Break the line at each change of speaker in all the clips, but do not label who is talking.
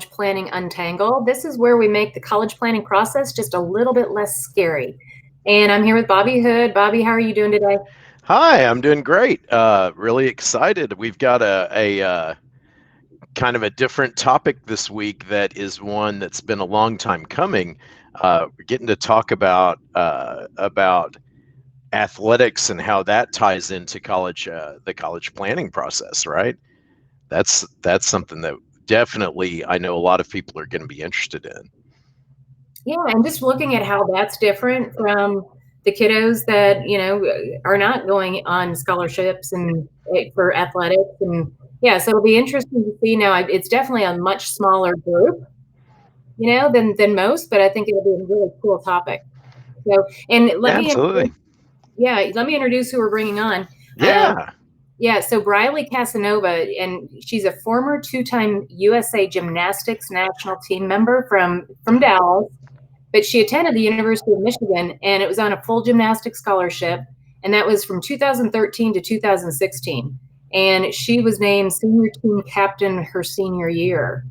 Planning Untangled. This is where we make the college planning process just a little bit less scary. And I'm here with Bobby Hood. Bobby, how are you doing today?
Hi, I'm doing great. Really excited. We've got a kind of a different topic this week that is one that's been a long time coming. We're getting to talk about athletics and how that ties into college, the college planning process, right? That's something that definitely I know a lot of people are going to be interested in.
Yeah, and just looking at how that's different from the kiddos that, are not going on scholarships and for athletics. And yeah, so it'll be interesting to see now. It's definitely a much smaller group, than most, but I think it'll be a really cool topic. So, and
Absolutely.
let me introduce who we're bringing on. Uh,
Yeah.
Yeah, so Briley Casanova, and she's a former two-time USA gymnastics national team member from Dallas, but she attended the University of Michigan, and it was on a full gymnastics scholarship, and that was from 2013 to 2016. And she was named senior team captain her senior year,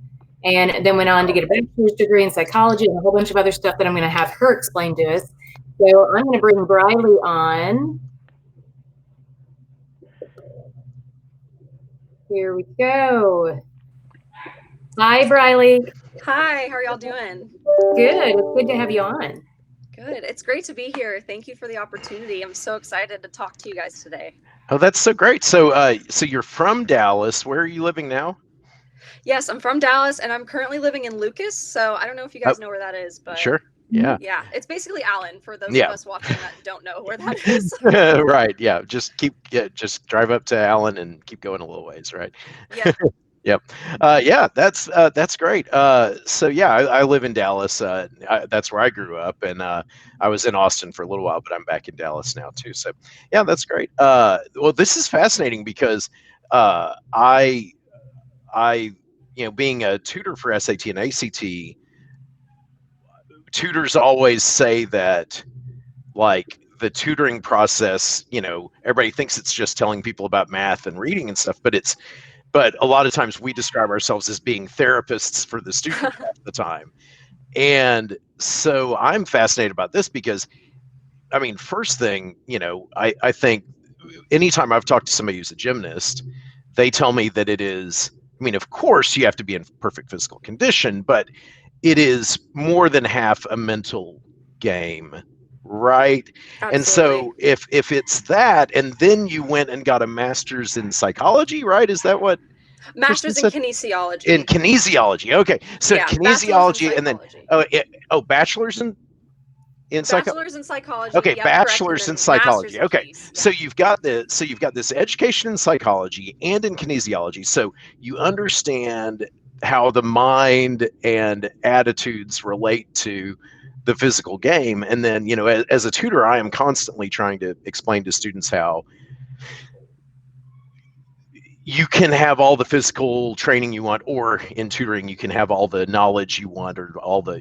and then went on to get a bachelor's degree in psychology and a whole bunch of other stuff that I'm going to have her explain to us. So I'm going to bring Briley on. Here we go. Hi, Briley.
Hi, how are y'all doing?
Good. It's good to have you on.
Good. It's great to be here. Thank you for the opportunity. I'm so excited to talk to you guys today.
Oh, that's so great. So you're from Dallas. Where are you living now?
Yes, I'm from Dallas and I'm currently living in Lucas. So I don't know if you
Oh,
guys know where that is, but
sure. Yeah.
yeah, it's basically Allen for those of
Yeah.
us watching that don't know where that is.
Right. Yeah. Just drive up to Allen and keep going a little ways. Right.
Yeah.
Yep. Yeah. That's great. So yeah, I live in Dallas. That's where I grew up, and I was in Austin for a little while, but I'm back in Dallas now too. So yeah, that's great. Well, this is fascinating because I being a tutor for SAT and ACT, tutors always say that like the tutoring process, everybody thinks it's just telling people about math and reading and stuff, but a lot of times we describe ourselves as being therapists for the student half the time. And so I'm fascinated about this because I mean, first thing, I think anytime I've talked to somebody who's a gymnast, they tell me that it is, I mean, of course you have to be in perfect physical condition, but it is more than half a mental game, right? And
Absolutely.
so if it's that, and then you went and got a master's in psychology, right? Is that what Kristin
Master's in
said? In
kinesiology.
kinesiology. Okay, so
Yeah, bachelor's in
kinesiology, and then
psychology.
bachelor's in psychology.
Bachelor's in psychology.
Okay,
Yep, correct. And
bachelor's in
then master's
psychology.
in
Okay,
kines.
so
Yeah.
you've got this education in psychology and in kinesiology. So you understand how the mind and attitudes relate to the physical game. And then, as a tutor, I am constantly trying to explain to students how you can have all the physical training you want, or in tutoring you can have all the knowledge you want, or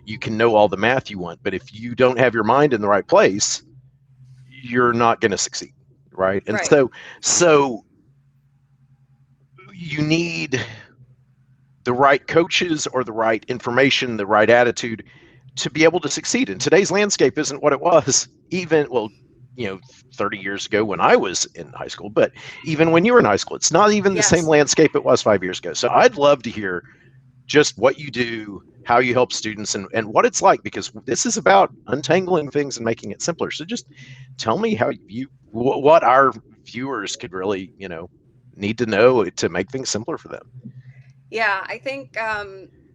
you can know all the math you want, but if you don't have your mind in the right place, you're not going to succeed, right? And
Right.
so you need the right coaches or the right information, the right attitude to be able to succeed. And today's landscape isn't what it was even, well, 30 years ago when I was in high school, but even when you were in high school, it's not even the same
Yes.
landscape it was 5 years ago. So I'd love to hear just what you do, how you help students, and what it's like, because this is about untangling things and making it simpler. So just tell me how what our viewers could really, need to know to make things simpler for them.
Yeah, I think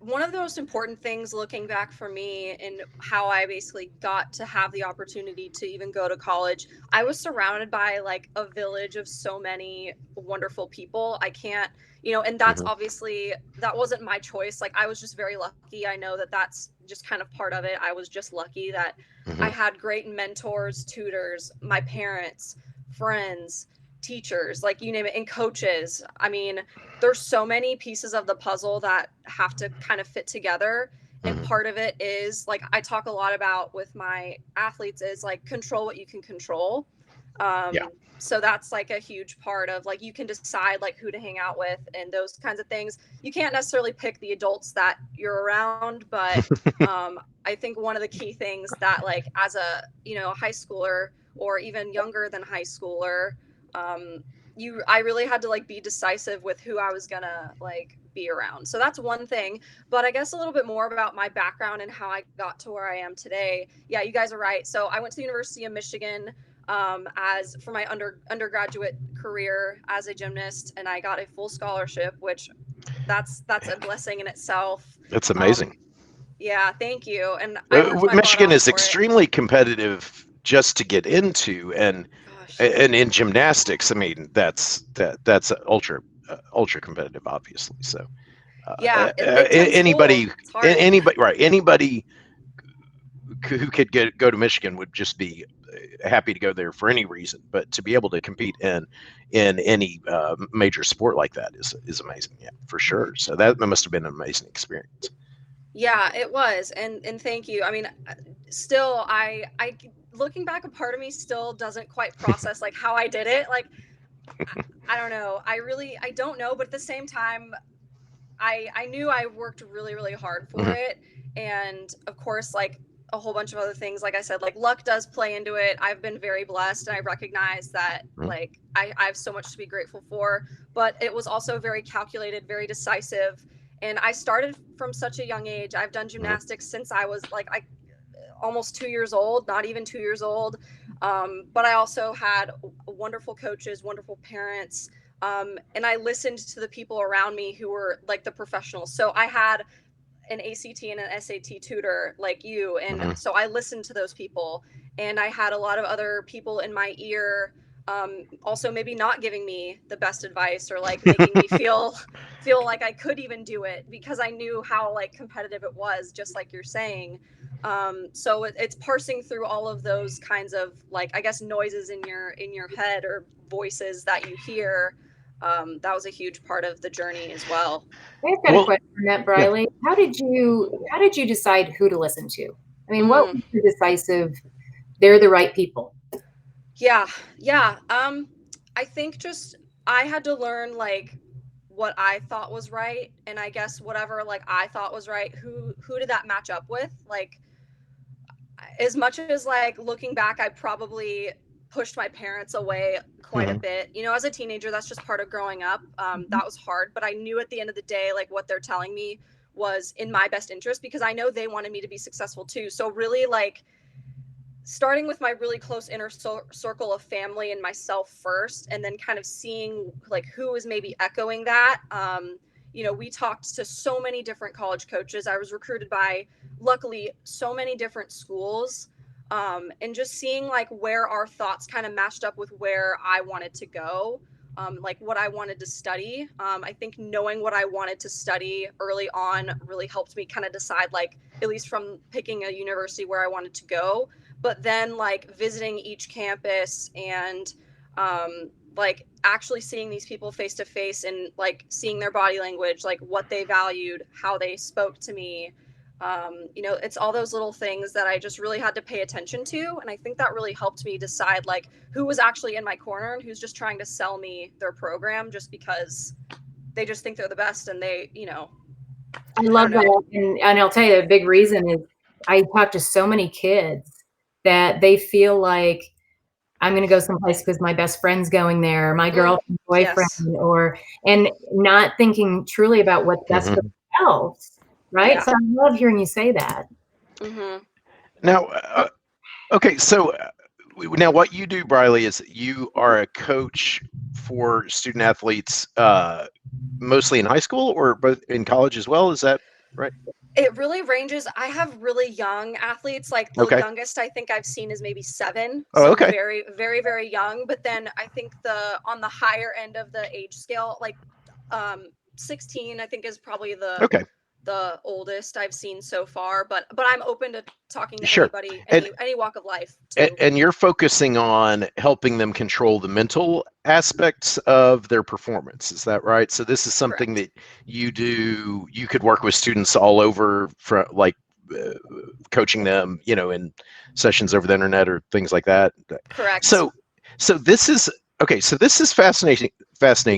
one of the most important things looking back for me and how I basically got to have the opportunity to even go to college, I was surrounded by like a village of so many wonderful people. I can't, and that's
Hmm.
obviously, that wasn't my choice. Like I was just very lucky. I know that that's just kind of part of it. I was just lucky that I
Hmm.
had great mentors, tutors, my parents, friends, teachers, like you name it, and coaches. I mean, there's so many pieces of the puzzle that have to kind of fit together, and
Hmm.
part of it is like I talk a lot about with my athletes is like control what you can control.
Yeah.
So that's like a huge part of like, you can decide like who to hang out with and those kinds of things. You can't necessarily pick the adults that you're around, but I think one of the key things that like as a, you know, high schooler or even younger than high schooler, I really had to like be decisive with who I was gonna like be around. So that's one thing. But I guess a little bit more about my background and how I got to where I am today. Yeah, you guys are right. So I went to the University of Michigan as for my undergraduate career as a gymnast, and I got a full scholarship, which that's a blessing in itself.
That's amazing.
Yeah, thank you. And I worked my butt
Michigan
off
is
for
extremely competitive just to get into, and
Gosh.
in gymnastics, I mean that's ultra competitive, obviously. So
Yeah, Big Ten
anybody
school, it's hard.
anybody who could go to Michigan would just be happy to go there for any reason, but to be able to compete in any major sport like that is amazing. Yeah, for sure. So that must have been an amazing experience.
Yeah, it was. And thank you. I mean, still I looking back, a part of me still doesn't quite process like how I did it. Like I don't know. I don't know, but at the same time I knew I worked really, really hard for it. And of course, like a whole bunch of other things, like I said, like luck does play into it. I've been very blessed and I recognize that like I have so much to be grateful for, but it was also very calculated, very decisive. And I started from such a young age. I've done gymnastics since I was like almost 2 years old, not even 2 years old. But I also had wonderful coaches, wonderful parents. And I listened to the people around me who were like the professionals. So I had an ACT and an SAT tutor like you. And so I listened to those people, and I had a lot of other people in my ear, also maybe not giving me the best advice or like making me feel like I could even do it, because I knew how like competitive it was, just like you're saying. So it's parsing through all of those kinds of like, I guess, noises in your head or voices that you hear. That was a huge part of the journey as well.
I've got a question on that, Briley. Yeah. How did you decide who to listen to? I mean, what was the decisive? They're the right people.
Yeah. I think just I had to learn like what I thought was right, and I guess whatever like I thought was right, who did that match up with? Like, as much as like looking back, I probably pushed my parents away quite a bit. You know, as a teenager, that's just part of growing up. That was hard, but I knew at the end of the day, like what they're telling me was in my best interest, because I know they wanted me to be successful too. So really like starting with my really close inner circle of family and myself first, and then kind of seeing like who is maybe echoing that. You know, we talked to so many different college coaches. I was recruited by, luckily, so many different schools, and just seeing like where our thoughts kind of matched up with where I wanted to go, like what I wanted to study. I think knowing what I wanted to study early on really helped me kind of decide, like, at least from picking a university where I wanted to go. But then like visiting each campus and like actually seeing these people face to face and like seeing their body language, like what they valued, how they spoke to me. You know, it's all those little things that I just really had to pay attention to. And I think that really helped me decide like who was actually in my corner and who's just trying to sell me their program just because they just think they're the best. And they, you know,
I love that. And I'll tell you, a big reason is I talk to so many kids that they feel like I'm going to go someplace because my best friend's going there, my girlfriend, boyfriend, and not thinking truly about what's best for themselves, right? Yeah. So I love hearing you say that.
Now, okay, so now what you do, Briley, is you are a coach for student athletes, mostly in high school or both in college as well. Is that right?
It really ranges. I have really young athletes. Like the youngest I think I've seen is maybe 7. So very, very, very young. But then I think on the higher end of the age scale, like 16, I think is probably the oldest I've seen so far. But I'm open to talking to anybody, any walk of life too.
And you're focusing on helping them control the mental aspects of their performance. Is that right? So this is something that you do. You could work with students all over, for like coaching them, you know, in sessions over the internet or things like that.
Correct.
So So this is okay. So this is fascinating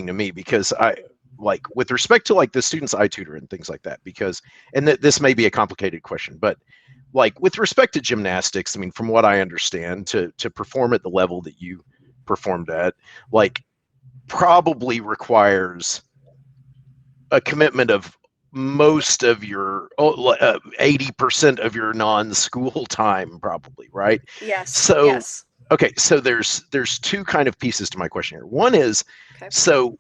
to me because I like with respect to like the students I tutor and things like that. Because and this may be a complicated question, but like with respect to gymnastics, I mean, from what I understand, to perform at the level that you performed at, like probably requires a commitment of most of your 80% of your non-school time, probably, right?
Yes.
So
Yes.
okay, so there's two kind of pieces to my question here. One is, so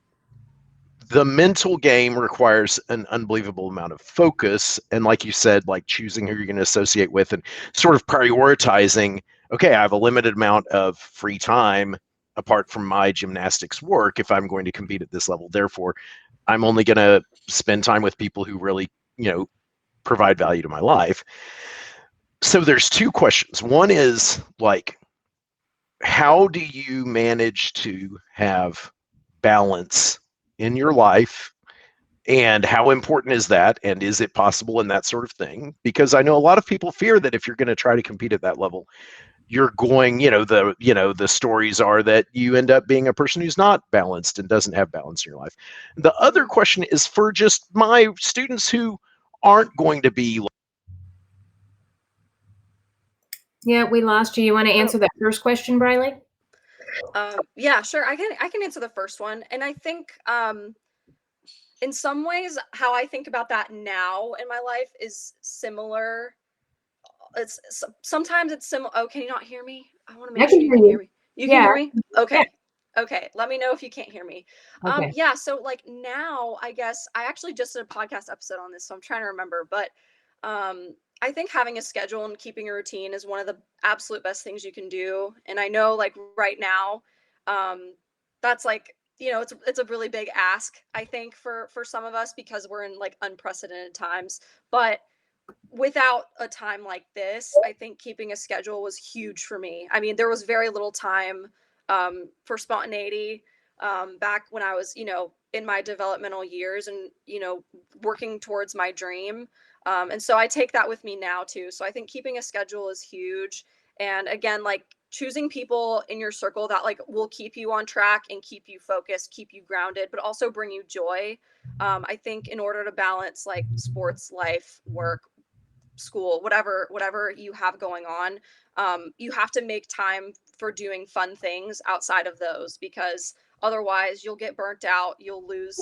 the mental game requires an unbelievable amount of focus, and like you said, like choosing who you're going to associate with and sort of prioritizing, okay, I have a limited amount of free time apart from my gymnastics work if I'm going to compete at this level. Therefore, I'm only going to spend time with people who really, provide value to my life. So there's two questions. One is like, how do you manage to have balance in your life, and how important is that, and is it possible, and that sort of thing? Because I know a lot of people fear that if you're going to try to compete at that level, you're going, the stories are that you end up being a person who's not balanced and doesn't have balance in your life. The other question is for just my students who aren't going to be.
Yeah, we lost you. You want to answer that first question, Briley?
Yeah, sure. I can answer the first one. And I think in some ways how I think about that now in my life is similar. Sometimes it's similar. Oh, can you not hear me? I want to make sure you can hear me. You can hear me? Okay. Yeah. Okay. Let me know if you can't hear me.
Okay.
Yeah. So like now, I guess I actually just did a podcast episode on this, so I'm trying to remember, but I think having a schedule and keeping a routine is one of the absolute best things you can do. And I know like right now, that's like, it's a really big ask, I think, for some of us because we're in like unprecedented times. But without a time like this, I think keeping a schedule was huge for me. I mean, there was very little time for spontaneity back when I was, in my developmental years and, working towards my dream. And so I take that with me now too. So I think keeping a schedule is huge. And again, like choosing people in your circle that like will keep you on track and keep you focused, keep you grounded, but also bring you joy. I think in order to balance like sports, life, work, school, whatever you have going on, you have to make time for doing fun things outside of those, because otherwise you'll get burnt out, you'll lose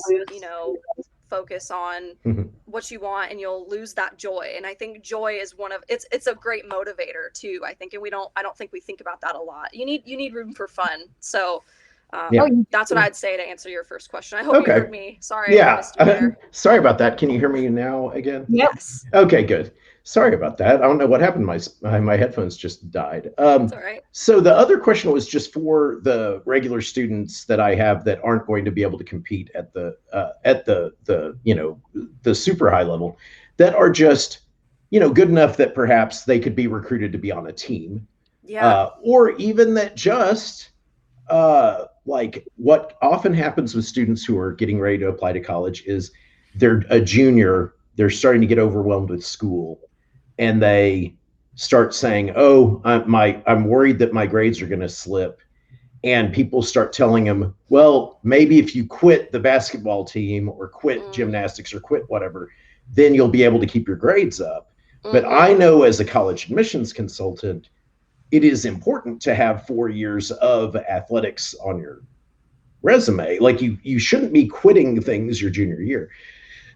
focus on what you want, and you'll lose that joy. And I think joy is it's a great motivator too, I think. And I don't think we think about that a lot. You need room for fun. So that's what I'd say to answer your first question. I hope you heard me. Sorry. I missed you there.
Sorry about that. Can you hear me now again?
Yes.
Okay, good. Sorry about that. I don't know what happened. My headphones just died.
That's all right.
So the other question was just for the regular students that I have that aren't going to be able to compete at the super high level, that are just good enough that perhaps they could be recruited to be on a team.
Yeah.
Or even that just like what often happens with students who are getting ready to apply to college is they're a junior, they're starting to get overwhelmed with school, and they start saying, oh, I'm worried that my grades are going to slip. And people start telling them, well, maybe if you quit the basketball team or quit gymnastics or quit whatever, then you'll be able to keep your grades up. But I know as a college admissions consultant, it is important to have 4 years of athletics on your resume. Like you shouldn't be quitting things your junior year.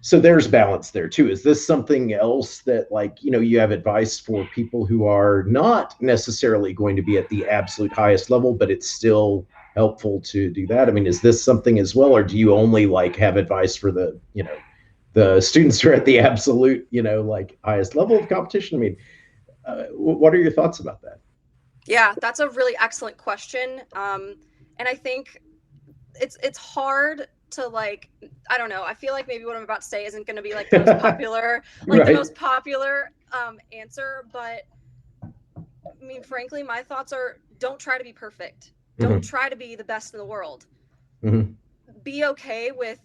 So there's balance there too. Is this something else that like, you have advice for people who are not necessarily going to be at the absolute highest level, but it's still helpful to do that? I mean, is this something as well, or do you only like have advice for the, the students who are at the absolute, like highest level of competition? I mean, what are your thoughts about that?
Yeah, that's a really excellent question. And I think it's hard to like, I don't know. I feel like maybe what I'm about to say isn't going to be like the most popular, the most popular answer. But I mean, frankly, my thoughts are: don't try to be perfect. Don't try to be the best in the world. Be okay with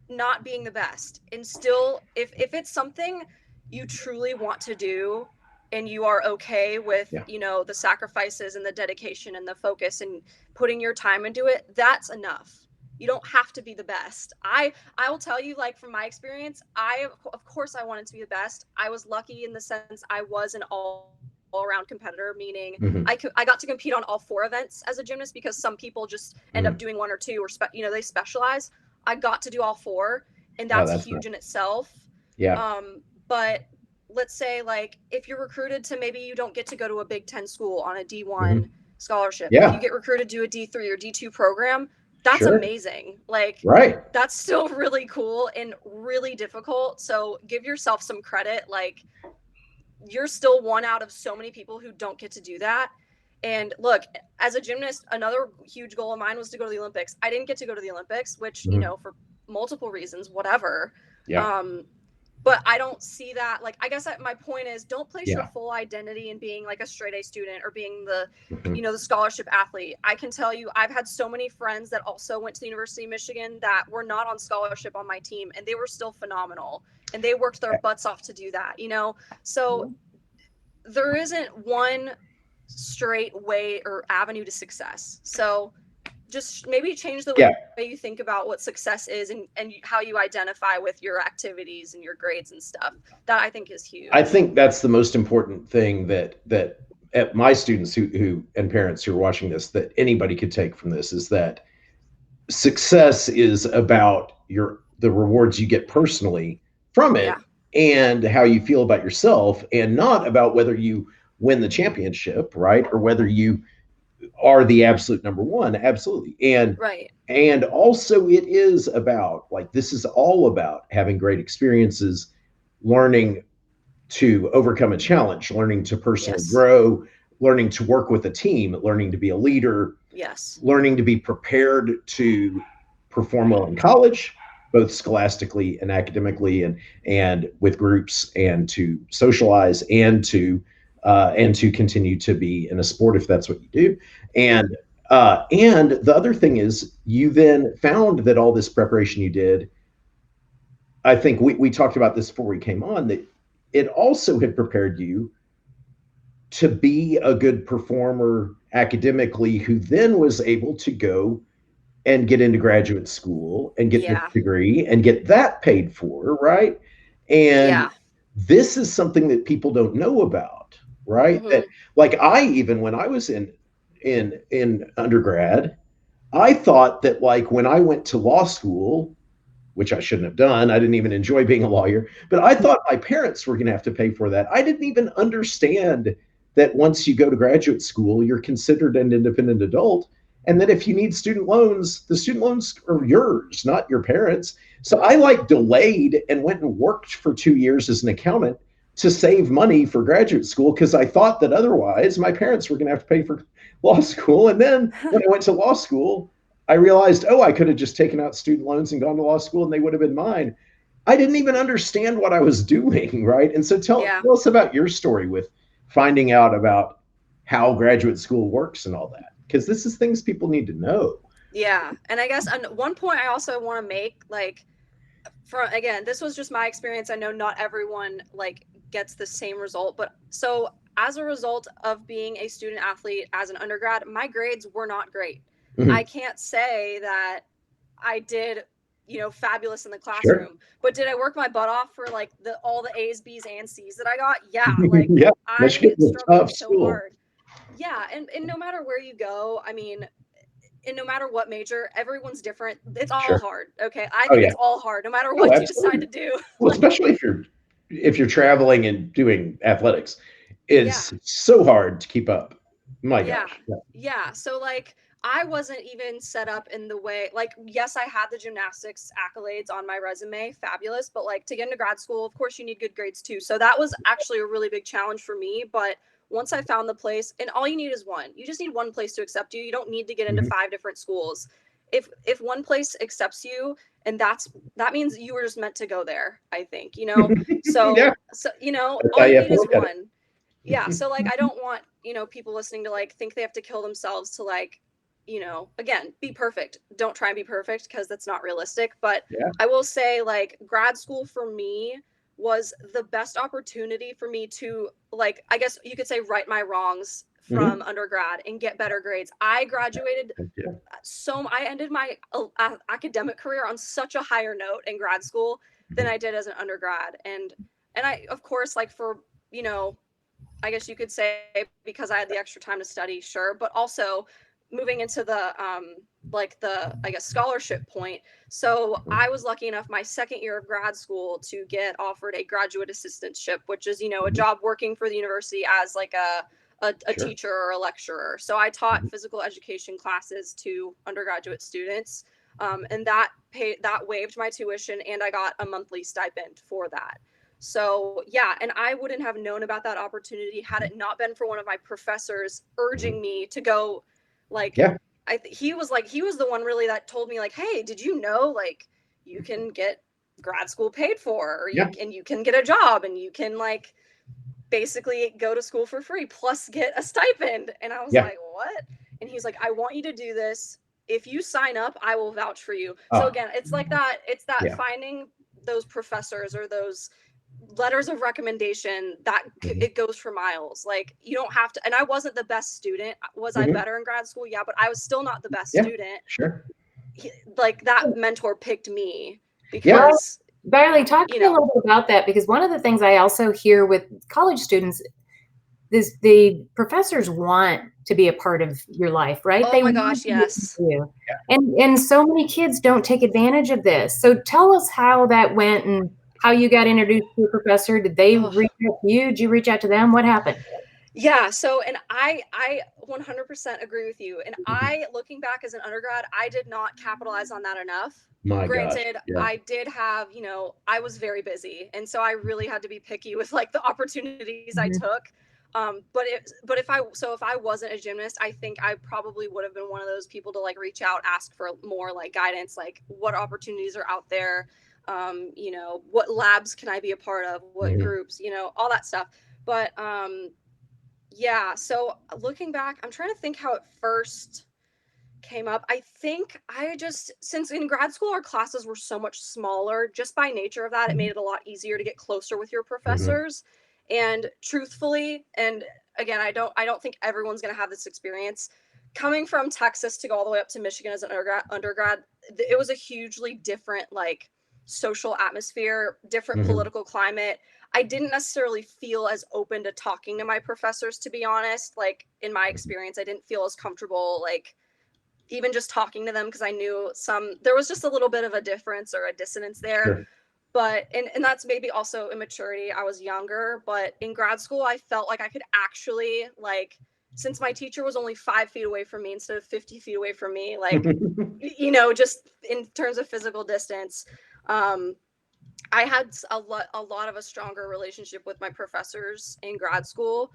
not being the best, and still, if it's something you truly want to do, and you are okay with,
Yeah.
you know, the sacrifices and the dedication and the focus and putting your time into it, that's enough. You don't have to be the best. I will tell you, like, from my experience, of course I wanted to be the best. I was lucky in the sense I was an all-around competitor, meaning
Mhm.
I got to compete on all 4 events as a gymnast, because some people just end up doing 1 or 2, or you know, they specialize. I got to do all 4, and
Oh,
that's
that's
huge
nice.
in itself.
Yeah.
But let's say, like, if you're recruited to, maybe you don't get to go to a Big Ten school on a D1
Mhm.
scholarship. If you
Yeah.
get recruited to a D3 or D2 program, that's
Sure.
amazing. Like,
Right.
that's still really cool and really difficult. So give yourself some credit. Like, you're still one out of so many people who don't get to do that. And look, as a gymnast, another huge goal of mine was to go to the Olympics. I didn't get to go to the Olympics, which, you
Mhm.
know, for multiple reasons, whatever.
Yeah.
But I don't see that. Like, I guess my point is, don't place your
Yeah.
full identity in being like a straight A student or being the,
Mhm.
you know, the scholarship athlete. I can tell you, I've had so many friends that also went to the University of Michigan that were not on scholarship on my team, and they were still phenomenal, and they worked their butts off to do that, you know? So there isn't one straight way or avenue to success. So just maybe change the
Yeah.
way you think about what success is, and how you identify with your activities and your grades and stuff. That I think is huge.
I think that's the most important thing that at my students who and parents who are watching this, that anybody could take from this, is that success is about the rewards you get personally from it, and how you feel about yourself, and not about whether you win the championship, right? Or whether you are the absolute number one. Absolutely.
Right.
And also, it is about, like, this is all about having great experiences, learning to overcome a challenge, learning to personally
Yes.
grow, learning to work with a team, learning to be a leader,
Yes.
learning to be prepared to perform well in college, both scholastically and academically, and with groups, and to socialize, and to continue to be in a sport if that's what you do. And the other thing is, you then found that all this preparation you did, I think we talked about this before we came on, that it also had prepared you to be a good performer academically, who then was able to go and get into graduate school and get this degree and get that paid for, right? And this is something that people don't know about, right? That, like, I, even when I was in undergrad, I thought that, like, when I went to law school, which I shouldn't have done, I didn't even enjoy being a lawyer, but I thought my parents were going to have to pay for that. I didn't even understand that once you go to graduate school, you're considered an independent adult, and that if you need student loans, the student loans are yours, not your parents. So I, like, delayed and went and worked for 2 years as an accountant to save money for graduate school, because I thought that otherwise my parents were going to have to pay for law school. And then when I went to law school, I realized, oh, I could have just taken out student loans and gone to law school and they would have been mine. I didn't even understand what I was doing, right? And so tell us about your story with finding out about how graduate school works and all that, because this is things people need to know.
Yeah. And I guess one point I also want to make, like, again, this was just my experience. I know not everyone, like, gets the same result, but so as a result of being a student athlete as an undergrad, my grades were not great. I can't say that I did, you know, fabulous in the classroom, but did I work my butt off for, like, all the A's, B's, and C's that I got? Yeah. Like, I struggled so hard. Yeah. And no matter where you go, I mean, and no matter what major, everyone's different. It's all hard. Okay. I think it's all hard, no matter what you decide to do.
Well, especially if you're traveling and doing athletics, it's so hard to keep up. My gosh.
Yeah. So, like, I wasn't even set up in the way, like, yes, I had the gymnastics accolades on my resume, fabulous, but, like, to get into grad school, of course you need good grades too. So that was actually a really big challenge for me. But once I found the place, and all you need is one, you just need one place to accept you. You don't need to get into 5 different schools. If one place accepts you, and that means you were just meant to go there, I think, you know? So, you know, all you need is one. Yeah. So, like, I don't want, you know, people listening to, like, think they have to kill themselves to, like, you know, again, be perfect. Don't try and be perfect, because that's not realistic. But I will say, like, grad school for me was the best opportunity for me to, like, I guess you could say, right my wrongs from undergrad and get better grades. I graduated I ended my academic career on such a higher note in grad school than I did as an undergrad. And I, of course, like, for, you know, I guess you could say, because I had the extra time to study, sure, but also moving into the like the, I guess, scholarship point. So I was lucky enough my second year of grad school to get offered a graduate assistantship, which is, you know, a job working for the university as like a teacher or a lecturer. So I taught physical education classes to undergraduate students, and that waived my tuition, and I got a monthly stipend for that. So yeah, and I wouldn't have known about that opportunity had it not been for one of my professors urging me to go. Like, he was the one really that told me, like, hey, did you know, like, you can get grad school paid for, or you can get a job, and you can, like, basically go to school for free plus get a stipend. And I was like, what? And he's like, I want you to do this. If you sign up, I will vouch for you. So again, it's like that. It's that finding those professors or those letters of recommendation that it goes for miles. Like, you don't have to, and I wasn't the best student. Was I better in grad school? Yeah, but I was still not the best student.
Sure.
Like, that mentor picked me because
Briley, talk to me a little bit about that, because one of the things I also hear with college students is the professors want to be a part of your life, right?
Oh my gosh, yes.
And so many kids don't take advantage of this. So tell us how that went and how you got introduced to your professor. Did they reach out to you? Did you reach out to them? What happened?
Yeah, so, and I 100% agree with you. And I, looking back as an undergrad, I did not capitalize on that enough. Granted, I did have, you know, I was very busy, and so I really had to be picky with, like, the opportunities I took. But if I wasn't a gymnast, I think I probably would have been one of those people to, like, reach out, ask for more, like, guidance, like, what opportunities are out there, you know, what labs can I be a part of, what groups, you know, all that stuff. But yeah, so looking back, I'm trying to think how it first came up. I think since in grad school our classes were so much smaller, just by nature of that, it made it a lot easier to get closer with your professors. And truthfully, and again, I don't think everyone's going to have this experience. Coming from Texas to go all the way up to Michigan as an undergrad, it was a hugely different, like, social atmosphere, different political climate. I didn't necessarily feel as open to talking to my professors, to be honest. Like, in my experience, I didn't feel as comfortable, like, even just talking to them, because I knew there was just a little bit of a difference or a dissonance there. But, and that's maybe also immaturity. I was younger, but in grad school, I felt like I could actually, like, since my teacher was only 5 feet away from me instead of 50 feet away from me, like, you know, just in terms of physical distance, I had a lot of a stronger relationship with my professors in grad school,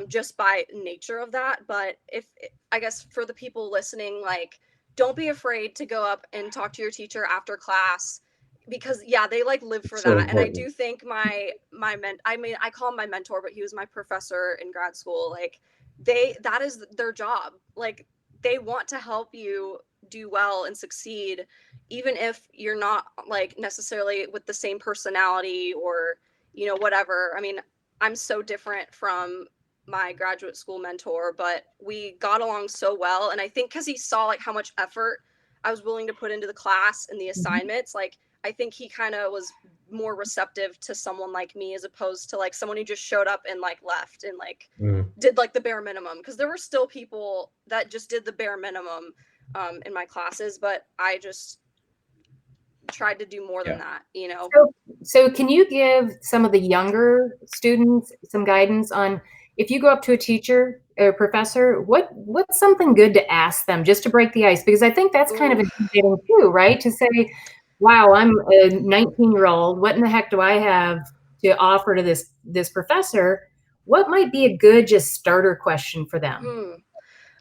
just by nature of that. But I guess for the people listening, like, don't be afraid to go up and talk to your teacher after class, because they, like, live for that. And I do think I call him my mentor, but he was my professor in grad school. Like, that is their job. Like, they want to help you do well and succeed, even if you're not, like, necessarily with the same personality or, you know, whatever. I mean, I'm so different from my graduate school mentor, but we got along so well. And I think because he saw, like, how much effort I was willing to put into the class and the assignments, like, I think he kind of was more receptive to someone like me, as opposed to, like, someone who just showed up and, like, left and, like, did, like, the bare minimum. Because there were still people that just did the bare minimum in my classes, but I just tried to do more than that, you know.
So can you give some of the younger students some guidance on, if you go up to a teacher or a professor, what's something good to ask them just to break the ice? Because I think that's kind of intimidating too, right? To say, wow, I'm a 19-year-old. What in the heck do I have to offer to this professor? What might be a good just starter question for them?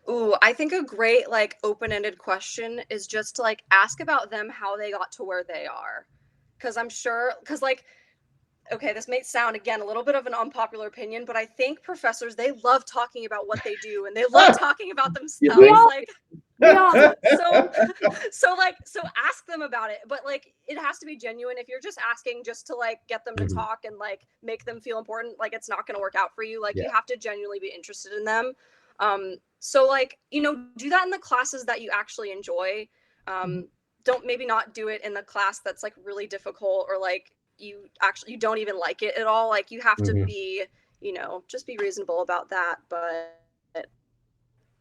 Ooh, I think a great, like, open-ended question is just to, like, ask about them, how they got to where they are. Because I'm sure, like, okay, this may sound, again, a little bit of an unpopular opinion, but I think professors, they love talking about what they do, and they love talking about themselves. Like, So ask them about it, but like it has to be genuine. If you're just asking just to like get them to talk and like make them feel important, like it's not going to work out for you. Like you have to genuinely be interested in them. So like, you know, do that in the classes that you actually enjoy. Don't maybe not do it in the class that's like really difficult, or like you don't even like it at all. Like you have to be, you know, just be reasonable about that. But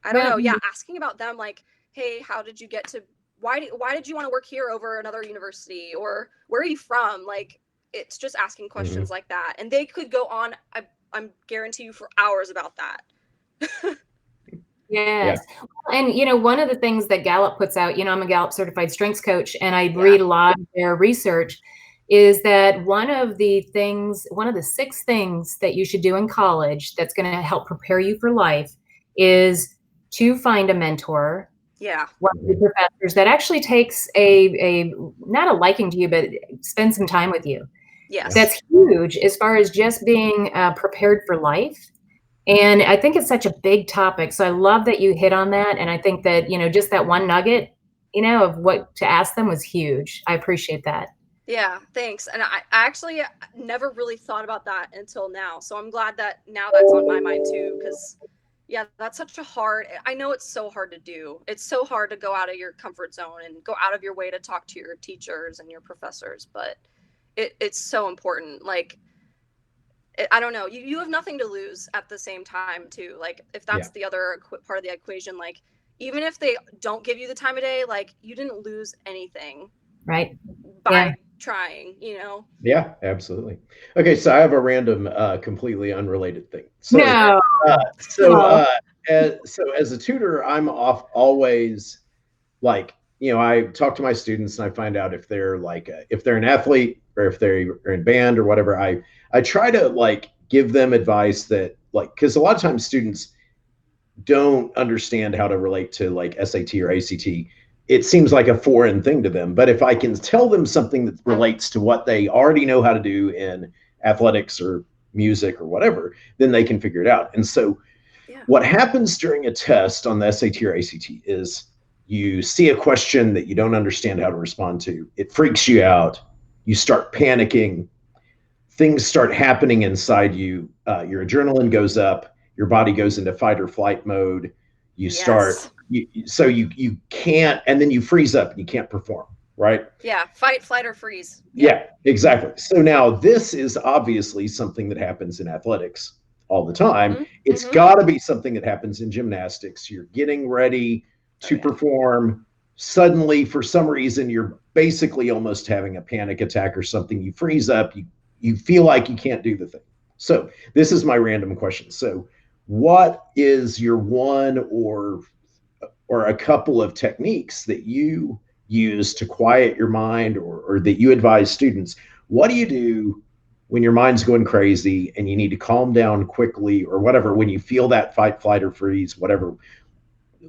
I don't know. Yeah. Asking about them, like, hey, how did you get to, why did you want to work here over another university, or where are you from? Like, it's just asking questions like that. And they could go on, I'm guarantee you, for hours about that.
Yes. Yeah. And, you know, one of the things that Gallup puts out, you know, I'm a Gallup certified strengths coach, and I read a lot of their research, is that one of the 6 things that you should do in college that's going to help prepare you for life is to find a mentor. One of the professors that actually takes a not a liking to you, but spend some time with you.
Yes.
That's huge as far as just being prepared for life. And I think it's such a big topic. So I love that you hit on that. And I think that, you know, just that one nugget, you know, of what to ask them was huge. I appreciate that.
Yeah, thanks. And I actually never really thought about that until now. So I'm glad that now that's on my mind too, because yeah, that's such a I know it's so hard to do. It's so hard to go out of your comfort zone and go out of your way to talk to your teachers and your professors, but it's so important. Like, I don't know, you have nothing to lose at the same time too. Like if that's the other part of the equation, like even if they don't give you the time of day, like you didn't lose anything.
Right.
By trying, you know?
Yeah, absolutely. Okay. So I have a random, completely unrelated thing. So, so as a tutor, I'm always like, you know, I talk to my students and I find out if they're like, if they're an athlete or if they're in band or whatever. I try to like give them advice that like, because a lot of times students don't understand how to relate to like SAT or ACT. It seems like a foreign thing to them. But if I can tell them something that relates to what they already know how to do in athletics or music or whatever, then they can figure it out. And so what happens during a test on the SAT or ACT is you see a question that you don't understand how to respond to. It freaks you out. You start panicking. Things start happening inside you. Your adrenaline goes up. Your body goes into fight or flight mode. You start, you can't, and then you freeze up and you can't perform, right?
Yeah, fight, flight, or freeze.
Yeah, exactly. So now this is obviously something that happens in athletics all the time. It's got to be something that happens in gymnastics. You're getting ready to perform. Suddenly, for some reason, you're basically almost having a panic attack or something. You freeze up. You feel like you can't do the thing. So this is my random question. So what is your one or a couple of techniques that you use to quiet your mind, or that you advise students? What do you do when your mind's going crazy and you need to calm down quickly, or whatever, when you feel that fight, flight, or freeze, whatever?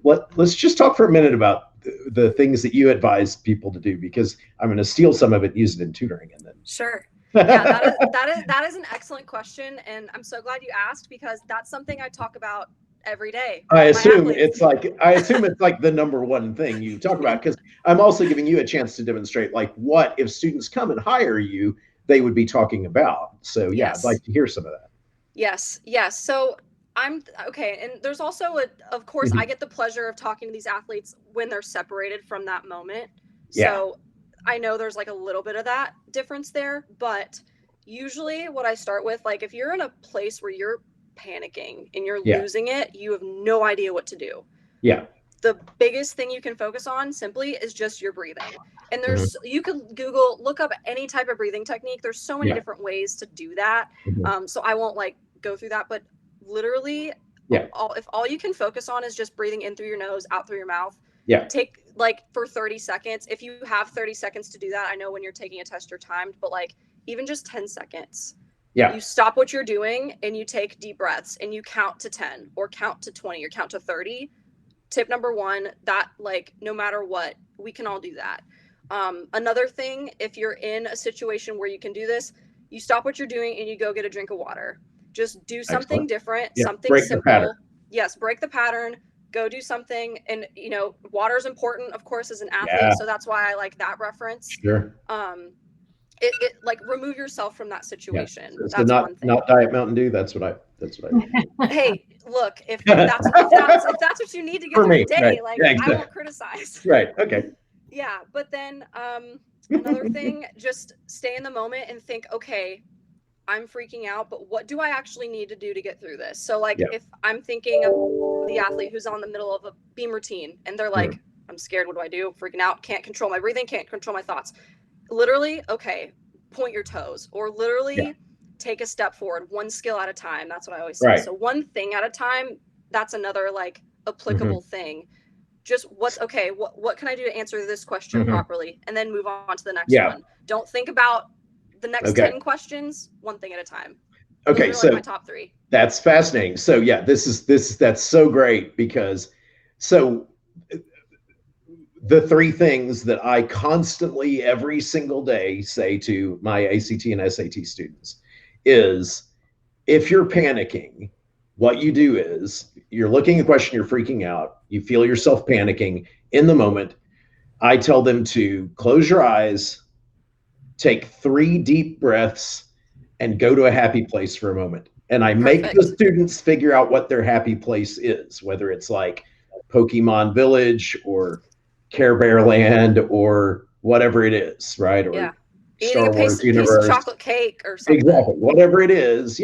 Let's just talk for a minute about the things that you advise people to do, because I'm going to steal some of it, use it in tutoring, and then.
Sure. Yeah, that is an excellent question, and I'm so glad you asked, because that's something I talk about every day.
I assume it's like the number one thing you talk about, because I'm also giving you a chance to demonstrate like what, if students come and hire you, they would be talking about. So yeah, I'd like to hear some of that.
Yes. So I'm okay. And there's also of course, I get the pleasure of talking to these athletes when they're separated from that moment. So I know there's like a little bit of that difference there, but usually what I start with, like if you're in a place where you're panicking and you're losing it, you have no idea what to do.
Yeah.
The biggest thing you can focus on simply is just your breathing. And there's, you can look up any type of breathing technique. There's so many different ways to do that. So I won't like go through that, but literally if all you can focus on is just breathing in through your nose, out through your mouth, take like for 30 seconds. If you have 30 seconds to do that, I know when you're taking a test, you're timed, but like even just 10 seconds. You stop what you're doing and you take deep breaths and you count to 10 or count to 20 or count to 30. Tip number 1, that like, no matter what, we can all do that. Another thing, if you're in a situation where you can do this, you stop what you're doing and you go get a drink of water. Just do something different, something simple. Yes, break the pattern. go do something. And, you know, water is important, of course, as an athlete.
Yeah.
So that's why I like that reference.
Sure.
It like remove yourself from that situation.
Yeah. So
That's
not,
one thing.
not Diet Mountain Dew. That's what I
Hey, look, if that's what you need to get
For
through
me,
the day,
right.
like
Yeah, exactly.
I won't criticize.
Right. Okay.
Yeah. But then another thing, just stay in the moment and think, okay, I'm freaking out, but what do I actually need to do to get through this? So like if I'm thinking of the athlete who's on the middle of a beam routine and they're like, I'm scared, what do I do? Freaking out, can't control my breathing, can't control my thoughts. Literally, okay, point your toes, or literally take a step forward, one skill at a time. That's what I always say.
Right.
So one thing at a time, that's another like applicable thing. Just what can I do to answer this question properly? And then move on to the next one. Don't think about the next 10 questions, one thing at a time.
Okay.
Those are like my top 3.
That's fascinating. So yeah, that's so great, because the 3 things that I constantly every single day say to my ACT and SAT students is, if you're panicking, what you do is you're looking at a question, you're freaking out, you feel yourself panicking in the moment. I tell them to close your eyes, take 3 deep breaths, and go to a happy place for a moment. And I make the students figure out what their happy place is, whether it's like Pokemon Village or Care Bear Land or whatever it is, right? Or Star Wars universe,
piece of chocolate cake or something.
Exactly, whatever it is.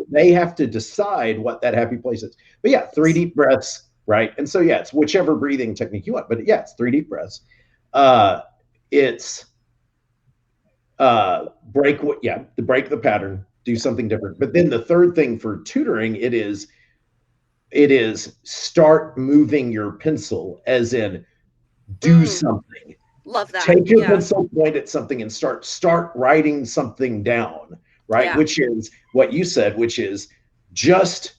They have to decide what that happy place is. But 3 deep breaths, right? And so it's whichever breathing technique you want. But it's 3 deep breaths. It's break the pattern, do something different. But then the third thing for tutoring, it is start moving your pencil, as in do something.
Love that.
Take your pencil, point at something, and start writing something down, right? Which is what you said, which is just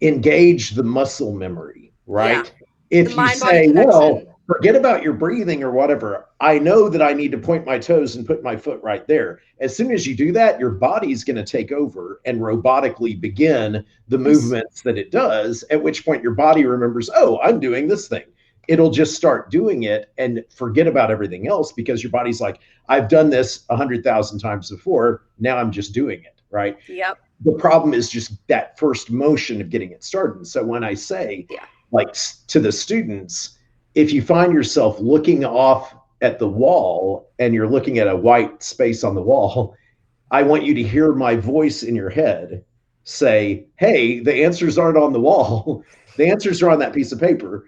engage the muscle memory, right? If you say, well, forget about your breathing or whatever, I know that I need to point my toes and put my foot right there. As soon as you do that, your body's going to take over and robotically begin the movements that it does, at which point your body remembers, oh, I'm doing this thing. It'll just start doing it and forget about everything else, because your body's like, I've done this 100,000 times before. Now I'm just doing it, right?
Yep.
The problem is just that first motion of getting it started. So when I say, like, to the students, if you find yourself looking off at the wall and you're looking at a white space on the wall, I want you to hear my voice in your head say, hey, the answers aren't on the wall. The answers are on that piece of paper.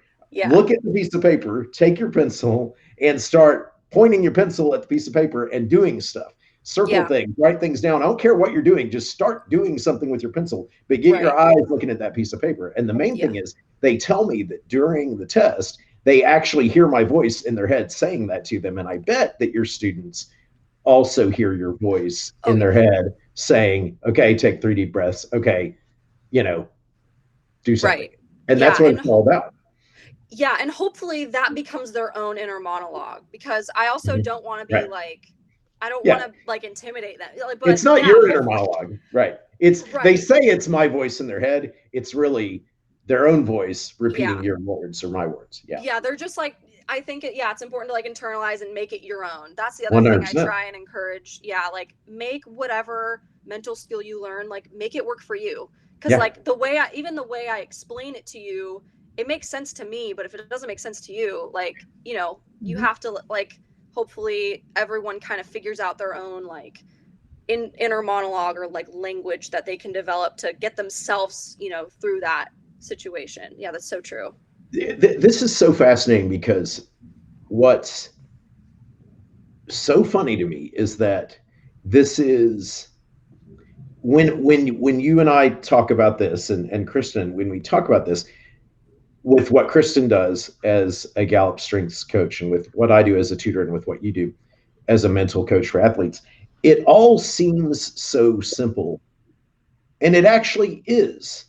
Look at the piece of paper, take your pencil, and start pointing your pencil at the piece of paper and doing stuff. Circle things, write things down. I don't care what you're doing. Just start doing something with your pencil, but get your eyes looking at that piece of paper. And the main thing is, they tell me that during the test, they actually hear my voice in their head saying that to them. And I bet that your students also hear your voice in their head saying, okay, take 3 deep breaths. Okay, do something. And that's what it's all about.
Yeah, and hopefully that becomes their own inner monologue, because I also don't want to be like, I don't want to like intimidate them. But
it's not your inner monologue, right? It's they say it's my voice in their head. It's really their own voice repeating your words or my words. Yeah,
they're just like, I think it's important to like internalize and make it your own. That's the other 100%. Thing I try and encourage. Yeah, like make whatever mental skill you learn, like make it work for you. Because like the way I explain it to you, it makes sense to me, but if it doesn't make sense to you, like, you have to like, hopefully everyone kind of figures out their own like inner monologue or like language that they can develop to get themselves, through that situation. Yeah, that's so true.
This is so fascinating, because what's so funny to me is that this is when you and I talk about this, and Kristin, when we talk about this, with what Kristin does as a Gallup strengths coach, and with what I do as a tutor, and with what you do as a mental coach for athletes, it all seems so simple. And it actually is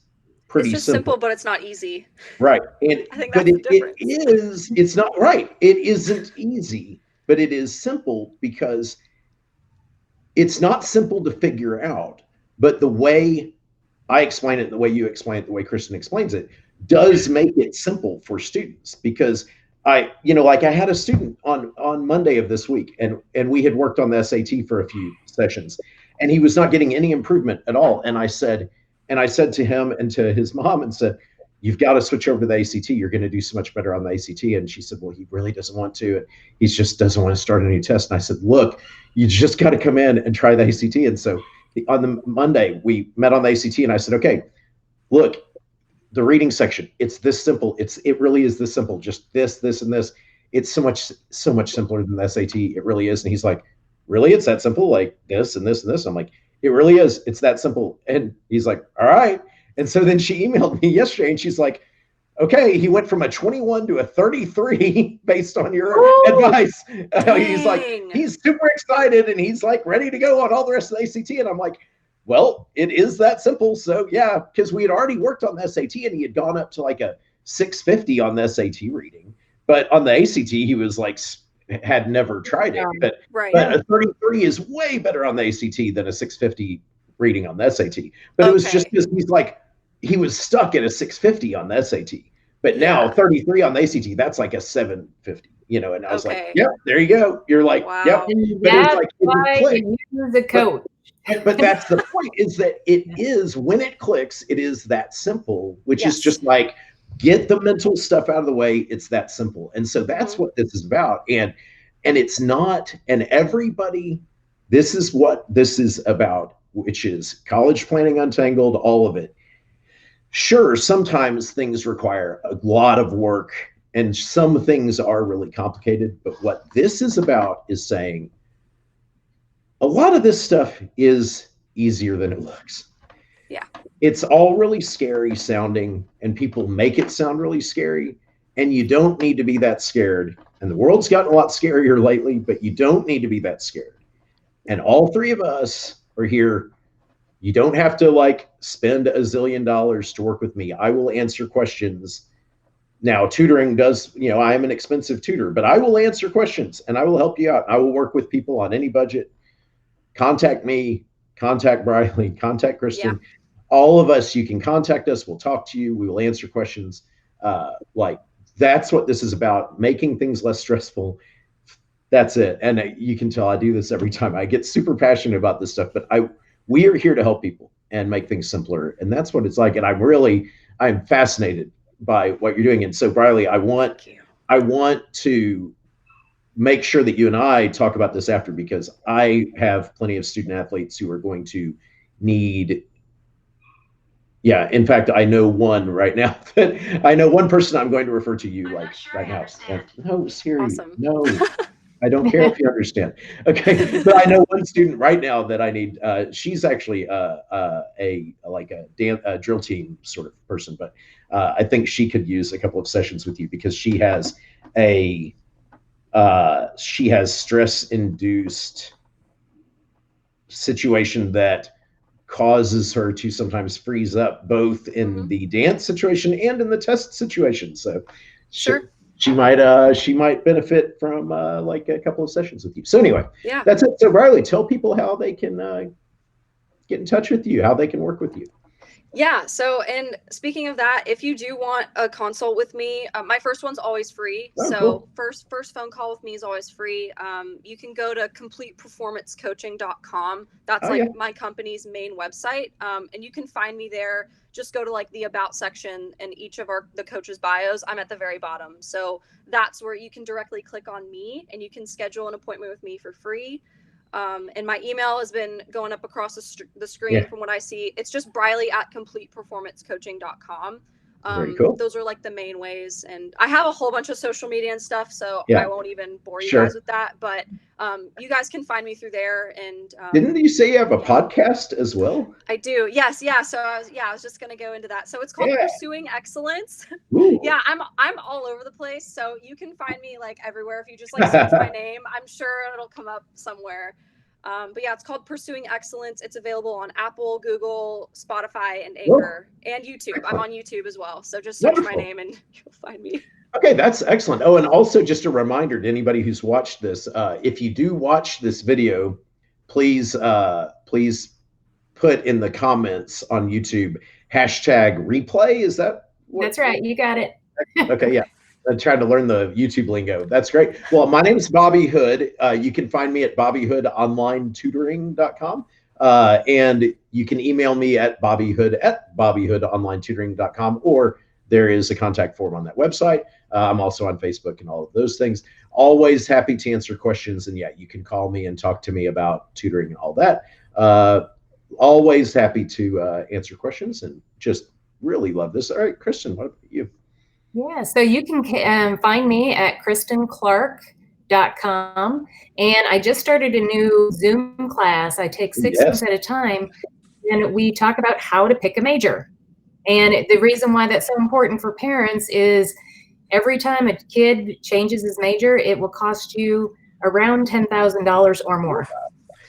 pretty simple. It's just simple,
but it's not easy.
Right. And
I think that's the difference.
It's not right. It isn't easy, but it is simple, because it's not simple to figure out. But the way I explain it, the way you explain it, the way Kristin explains it, does make it simple for students, because I had a student on Monday of this week, and we had worked on the SAT for a few sessions, and he was not getting any improvement at all. And I said to him and to his mom and said, you've got to switch over to the ACT. You're going to do so much better on the ACT. And she said, well, he really doesn't want to. And he just doesn't want to start a new test. And I said, look, you just got to come in and try the ACT. And so on the Monday, we met on the ACT, and I said, okay, look, the reading section, it's this simple. It really is this simple. Just this, and this. It's so much simpler than the SAT. It really is. And he's like, really? It's that simple? Like this and this and this? I'm like, it really is. It's that simple. And he's like, all right. And so then she emailed me yesterday, and she's like, okay, he went from a 21 to a 33 based on your advice. He's like, he's super excited, and he's like ready to go on all the rest of the ACT. And I'm like, well, it is that simple. So yeah, because we had already worked on the SAT, and he had gone up to like a 650 on the SAT reading. But on the ACT, he was like, had never tried it. But a 33 is way better on the ACT than a 650 reading on the SAT. But it was just because he's like, he was stuck at a 650 on the SAT. But now 33 on the ACT, that's like a 750, and I was like, yep, there you go. You're like, yep.
But that's like, why you use a coach.
But that's the point, is that it is, when it clicks, it is that simple, which is just like, get the mental stuff out of the way. It's that simple. And so that's what this is about. And it's not, and everybody, this is what this is about, which is college planning untangled, all of it. Sure, sometimes things require a lot of work, and some things are really complicated. But what this is about is saying, a lot of this stuff is easier than it looks.
Yeah.
It's all really scary sounding, and people make it sound really scary, and you don't need to be that scared. And the world's gotten a lot scarier lately, but you don't need to be that scared. And all three of us are here. You don't have to like spend $1 zillion to work with me. I will answer questions. Now, tutoring does, I am an expensive tutor, but I will answer questions, and I will help you out. I will work with people on any budget. Contact me, contact Briley, contact Kristin. Yeah. All of us, you can contact us. We'll talk to you. We will answer questions. That's what this is about, making things less stressful. That's it. And you can tell I do this every time. I get super passionate about this stuff, but we are here to help people and make things simpler. And that's what it's like. And I'm fascinated by what you're doing. And so, Briley, I want to make sure that you and I talk about this after, because I have plenty of student athletes who are going to need. Yeah, in fact, I know one right now. I know one person I'm going to refer to you right now. No, Siri, awesome. No, I don't care if you understand. Okay, but I know one student right now that I need. She's actually a drill team sort of person, but I think she could use a couple of sessions with you, because she has stress-induced situation that causes her to sometimes freeze up, both in the dance situation and in the test situation. So
sure,
she might benefit from like a couple of sessions with you. So anyway, that's it. So Briley, tell people how they can get in touch with you, how they can work with you.
Yeah. So, and speaking of that, if you do want a consult with me, my first one's always free. Cool. First phone call with me is always free. You can go to completeperformancecoaching.com. That's my company's main website. And you can find me there. Just go to like the about section, and each of the coaches' bios, I'm at the very bottom. So that's where you can directly click on me, and you can schedule an appointment with me for free. And my email has been going up across the screen from what I see. It's just Briley@completeperformancecoaching.com.
Very cool.
Those are like the main ways. And I have a whole bunch of social media and stuff, so I won't even bore you guys with that. But you guys can find me through there. And
didn't you say you have a podcast as well?
I do. Yes. Yeah. So I was just going to go into that. So it's called Pursuing Excellence.
Ooh.
Yeah. I'm all over the place. So you can find me like everywhere. If you just like search my name, I'm sure it'll come up somewhere. But yeah, it's called Pursuing Excellence. It's available on Apple, Google, Spotify, and Anchor, and YouTube. Excellent. I'm on YouTube as well. So just search my name and you'll find me.
Okay, that's excellent. Oh, and also just a reminder to anybody who's watched this, if you do watch this video, please put in the comments on YouTube #replay. Is that
That's right. You got it.
Okay, yeah. I'm trying to learn the YouTube lingo. That's great. Well, my name is Bobby Hood. You can find me at bobbyhoodonlinetutoring.com. And you can email me at bobbyhood@bobbyhoodonlinetutoring.com, or there is a contact form on that website. I'm also on Facebook and all of those things. Always happy to answer questions. And yeah, you can call me and talk to me about tutoring and all that. Always happy to answer questions, and just really love this. All right, Kristin, what about you?
Yeah, so you can find me at kristinclark.com. And I just started a new Zoom class. I take 6
Yes.
months at a time, and we talk about how to pick a major. And the reason why that's so important for parents is every time a kid changes his major, it will cost you around $10,000 or more.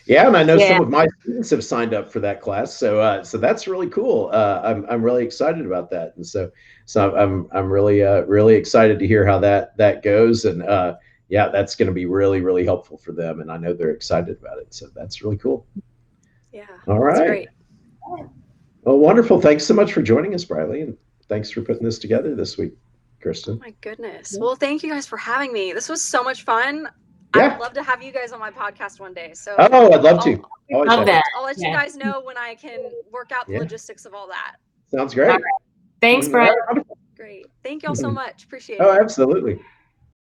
Yeah, and I know some of my students have signed up for that class, so so that's really cool. I'm really excited about that, and so I'm really excited to hear how that goes, and yeah, that's going to be really helpful for them, and I know they're excited about it. So that's really cool.
Yeah.
All right.
That's great.
Well, wonderful. Thanks so much for joining us, Briley, and thanks for putting this together this week, Kristin.
Oh my goodness. Well, thank you guys for having me. This was so much fun.
Yeah.
I'd love to have you guys on my podcast one day. So
Oh, I'd love to.
Love that.
I'll let you guys know when I can work out the logistics of all that.
Sounds great.
All right. Thanks, Brian.
Great. Thank y'all so much. Appreciate it.
Oh, absolutely.